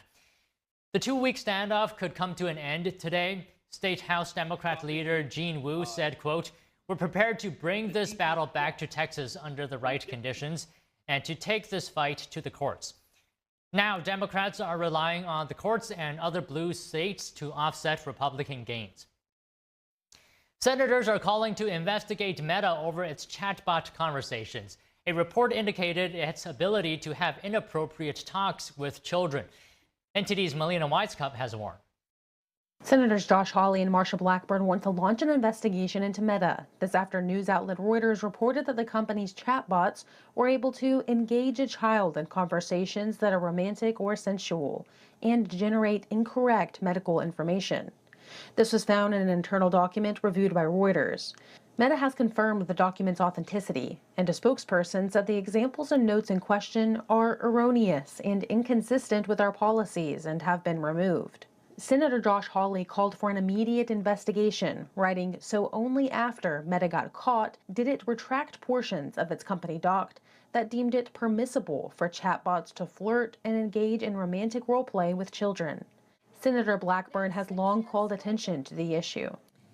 The two-week standoff could come to an end today. State House Democrat leader Gene Wu said, quote, "We're prepared to bring this battle back to Texas under the right conditions and to take this fight to the courts." Now, Democrats are relying on the courts and other blue states to offset Republican gains. Senators are calling to investigate Meta over its chatbot conversations. A report indicated its ability to have inappropriate talks with children. NTD's Melina Weitzkup has more. Senators Josh Hawley and Marsha Blackburn want to launch an investigation into Meta. This after news outlet Reuters reported that the company's chatbots were able to engage a child in conversations that are romantic or sensual and generate incorrect medical information. This was found in an internal document reviewed by Reuters. Meta has confirmed the document's authenticity, and a spokesperson said the examples and notes in question are erroneous and inconsistent with our policies and have been removed. Senator Josh Hawley called for an immediate investigation, writing, "So only after Meta got caught did it retract portions of its company docked that deemed it permissible for chatbots to flirt and engage in romantic roleplay with children." Senator Blackburn has long called attention to the issue.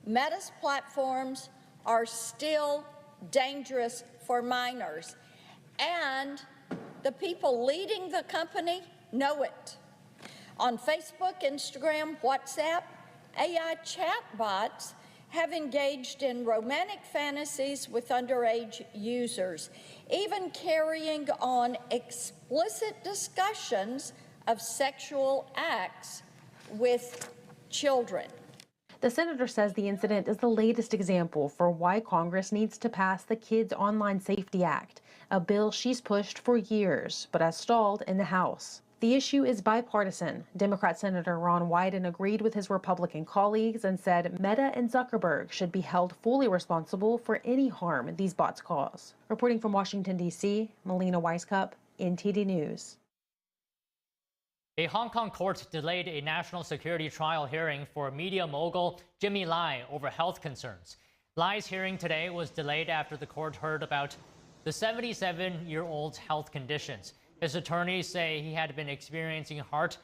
Meta's platforms are still dangerous for minors, and the people leading the company know it. On Facebook, Instagram, WhatsApp, AI chatbots have engaged in romantic fantasies with underage users, even carrying on explicit discussions of sexual acts with children. The senator says the incident is the latest example for why Congress needs to pass the Kids Online Safety Act, a bill she's pushed for years but has stalled in the House. The issue is bipartisan. Democrat Senator Ron Wyden agreed with his Republican colleagues and said Meta and Zuckerberg should be held fully responsible for any harm these bots cause. Reporting from Washington, D.C., Melina Weiskup, NTD News. A Hong Kong court delayed a national security trial hearing for media mogul Jimmy Lai over health concerns. Lai's hearing today was delayed after the court heard about the 77-year-old's health conditions. His attorneys say he had been experiencing heart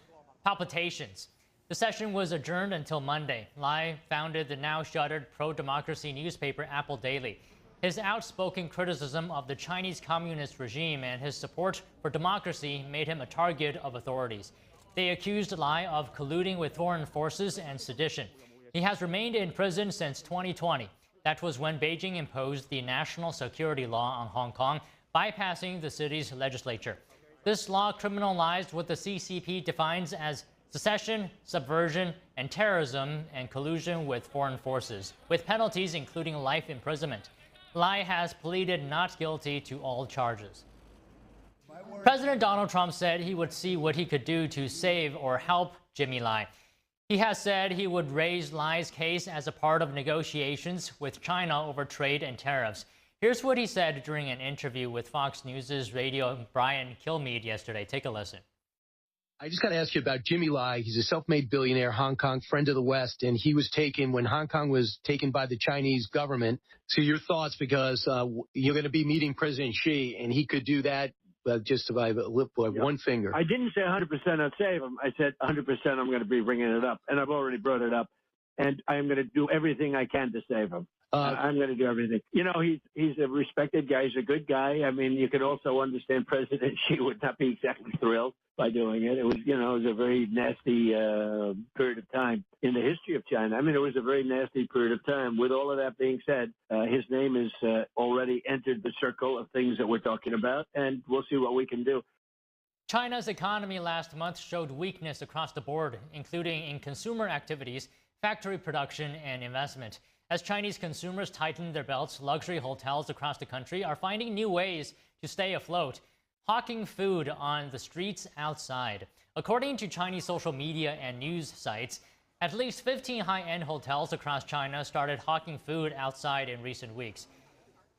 palpitations. The session was adjourned until Monday. Lai founded the now shuttered pro-democracy newspaper Apple Daily. His outspoken criticism of the Chinese communist regime and his support for democracy made him a target of authorities. They accused Lai of colluding with foreign forces and sedition. He has remained in prison since 2020. That was when Beijing imposed the national security law on Hong Kong, bypassing the city's legislature. This law criminalized what the CCP defines as secession, subversion, and terrorism and collusion with foreign forces, with penalties including life imprisonment. Lai has pleaded not guilty to all charges. President Donald Trump said he would see what he could do to save or help Jimmy Lai. He has said he would raise Lai's case as a part of negotiations with China over trade and tariffs. Here's what he said during an interview with Fox News' radio Brian Kilmeade yesterday. Take a listen. I just got to ask you about Jimmy Lai. He's a self-made billionaire, Hong Kong, friend of the West, and he was taken when Hong Kong was taken by the Chinese government. So your thoughts, because you're going to be meeting President Xi, and he could do that just by one finger. I didn't say 100% I'd save him. I said 100% I'm going to be bringing it up, and I've already brought it up, and I'm going to do everything I can to save him. I'm going to do everything. You know, he's a respected guy. He's a good guy. I mean, you could also understand President Xi would not be exactly thrilled by doing it. It was, you know, it was a very nasty period of time in the history of China. I mean, it was a very nasty period of time. With all of that being said, his name is already entered the circle of things that we're talking about, and we'll see what we can do. China's economy last month showed weakness across the board, including in consumer activities, factory production, and investment. As Chinese consumers tighten their belts, luxury hotels across the country are finding new ways to stay afloat, hawking food on the streets outside. According to Chinese social media and news sites, at least 15 high-end hotels across China started hawking food outside in recent weeks.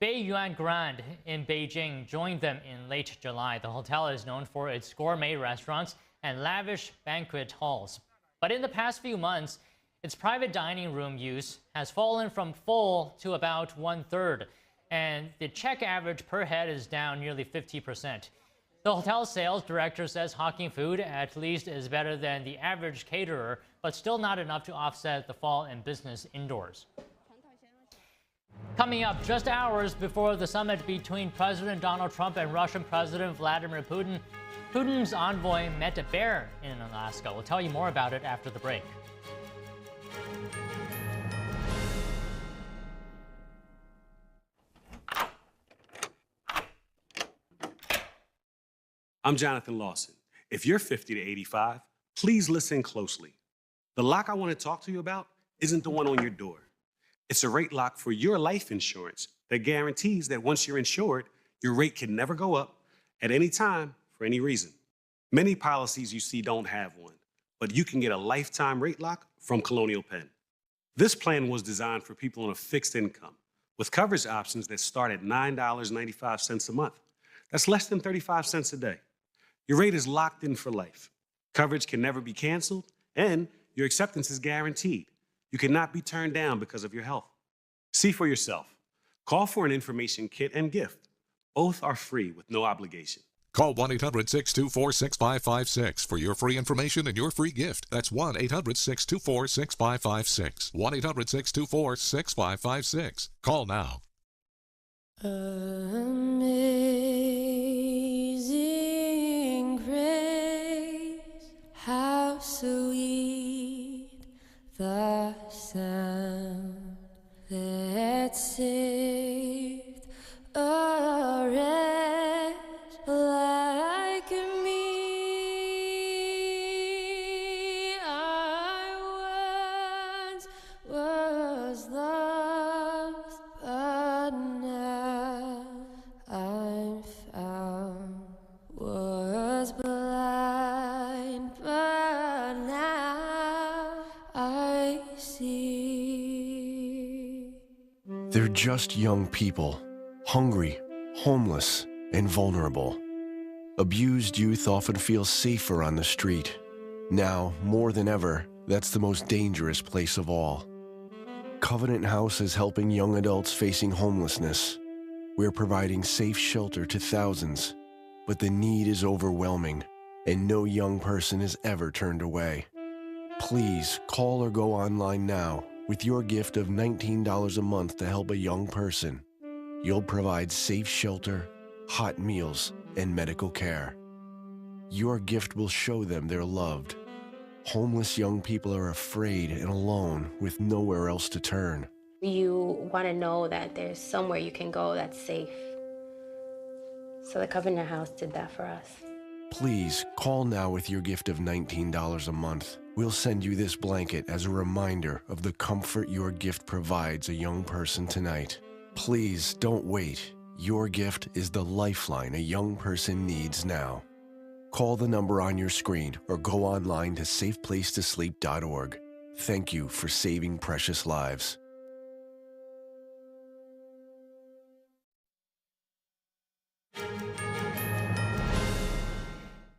Beiyuan Grand in Beijing joined them in late July. The hotel is known for its gourmet restaurants and lavish banquet halls. But in the past few months, its private dining room use has fallen from full to about 1/3, and the check average per head is down nearly 50%. The hotel sales director says hawking food at least is better than the average caterer, but still not enough to offset the fall in business indoors. Coming up just hours before the summit between President Donald Trump and Russian President Vladimir Putin, Putin's envoy met a bear in Alaska. We'll tell you more about it after the break. I'm Jonathan Lawson. If you're 50 to 85, please listen closely. The lock I want to talk to you about isn't the one on your door. It's a rate lock for your life insurance that guarantees that once you're insured, your rate can never go up at any time for any reason. Many policies you see don't have one, but you can get a lifetime rate lock from Colonial Penn. This plan was designed for people on a fixed income with coverage options that start at $9.95 a month. That's less than 35 cents a day. Your rate is locked in for life. Coverage can never be canceled, and your acceptance is guaranteed. You cannot be turned down because of your health. See for yourself. Call for an information kit and gift. Both are free with no obligation. Call 1-800-624-6556 for your free information and your free gift. That's 1-800-624-6556. 1-800-624-6556. Call now. Amazing grace, how sweet the sound that saved a wretch like me. I once was lost, but now I'm They're just young people, hungry, homeless, and vulnerable. Abused youth often feel safer on the street. Now, more than ever, that's the most dangerous place of all. Covenant House is helping young adults facing homelessness. We're providing safe shelter to thousands, but the need is overwhelming, and no young person is ever turned away. Please call or go online now with your gift of $19 a month to help a young person. You'll provide safe shelter, hot meals, and medical care. Your gift will show them they're loved. Homeless young people are afraid and alone with nowhere else to turn. You want to know that there's somewhere you can go that's safe. So the Covenant House did that for us. Please call now with your gift of $19 a month. We'll send you this blanket as a reminder of the comfort your gift provides a young person tonight. Please don't wait. Your gift is the lifeline a young person needs now. Call the number on your screen or go online to safeplacetosleep.org. Thank you for saving precious lives.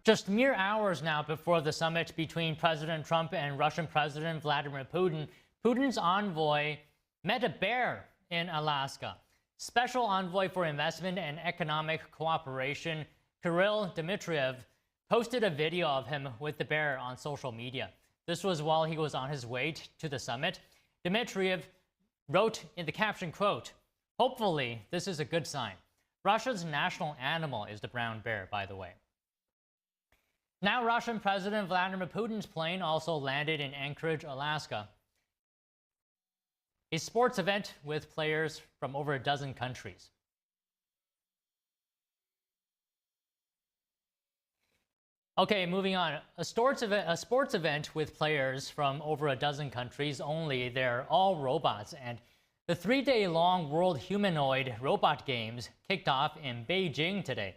Just mere hours now before the summit between President Trump and Russian President Vladimir Putin, Putin's envoy met a bear in Alaska. Special Envoy for Investment and Economic Cooperation, Kirill Dmitriev, posted a video of him with the bear on social media. This was while he was on his way to the summit. Dmitriev wrote in the caption, quote, "Hopefully, this is a good sign." Russia's national animal is the brown bear, by the way. Now, Russian President Vladimir Putin's plane also landed in Anchorage, Alaska. A sports event with players from over a dozen countries. Okay, moving on. A sports event with players from over a dozen countries only. They're all robots, and the 3-day-long World Humanoid Robot Games kicked off in Beijing today.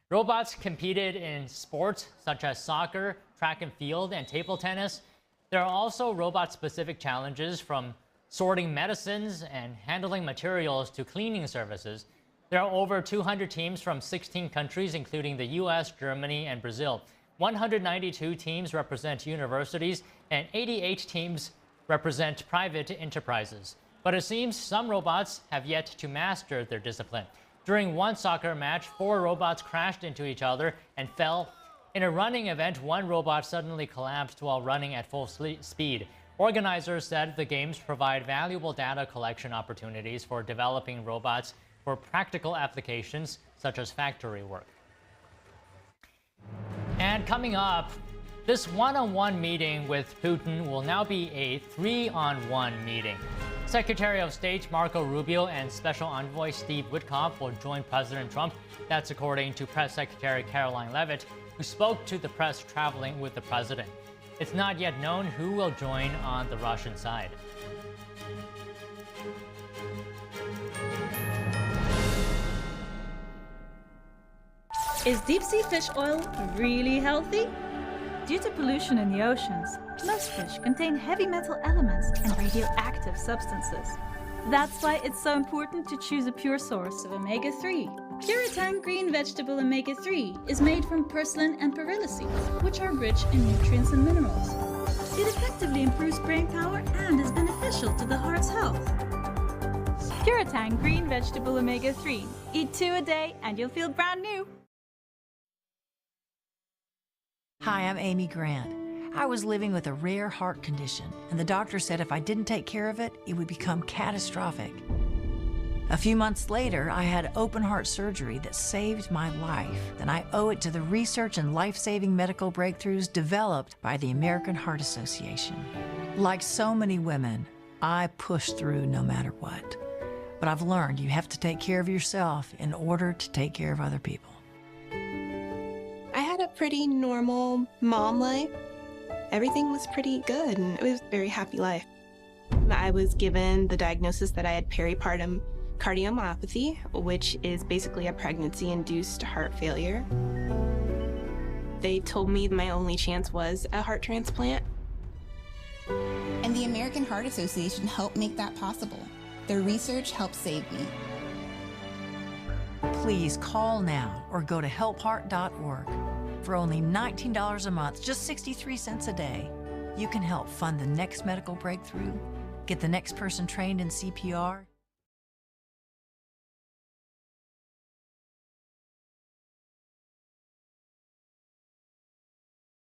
Robots competed in sports such as soccer, track and field, and table tennis. There are also robot-specific challenges from sorting medicines and handling materials to cleaning services. There are over 200 teams from 16 countries, including the US, Germany, and Brazil. 192 teams represent universities, and 88 teams represent private enterprises. But it seems some robots have yet to master their discipline. During one soccer match, 4 robots crashed into each other and fell. In a running event, one robot suddenly collapsed while running at full speed. Organizers said the games provide valuable data collection opportunities for developing robots for practical applications such as factory work. And coming up, this one-on-one meeting with Putin will now be a 3-on-1 meeting. Secretary of State Marco Rubio and Special Envoy Steve Witkoff will join President Trump. That's according to Press Secretary Caroline Leavitt, who spoke to the press traveling with the president. It's not yet known who will join on the Russian side. Is deep-sea fish oil really healthy? Due to pollution in the oceans, most fish contain heavy metal elements and radioactive substances. That's why it's so important to choose a pure source of omega-3. Puritan Green Vegetable Omega-3 is made from purslane and perilla seeds, which are rich in nutrients and minerals. It effectively improves brain power and is beneficial to the heart's health. Puritan Green Vegetable Omega-3. Eat 2 a day and you'll feel brand new. Hi, I'm Amy Grant. I was living with a rare heart condition, and the doctor said if I didn't take care of it, it would become catastrophic. A few months later, I had open heart surgery that saved my life, and I owe it to the research and life-saving medical breakthroughs developed by the American Heart Association. Like so many women, I pushed through no matter what. But I've learned you have to take care of yourself in order to take care of other people. I had a pretty normal mom life. Everything was pretty good, and it was a very happy life. I was given the diagnosis that I had peripartum cardiomyopathy, which is basically a pregnancy-induced heart failure. They told me my only chance was a heart transplant. And the American Heart Association helped make that possible. Their research helps save me. Please call now or go to helpheart.org. For only $19 a month, just 63 cents a day, you can help fund the next medical breakthrough, get the next person trained in CPR,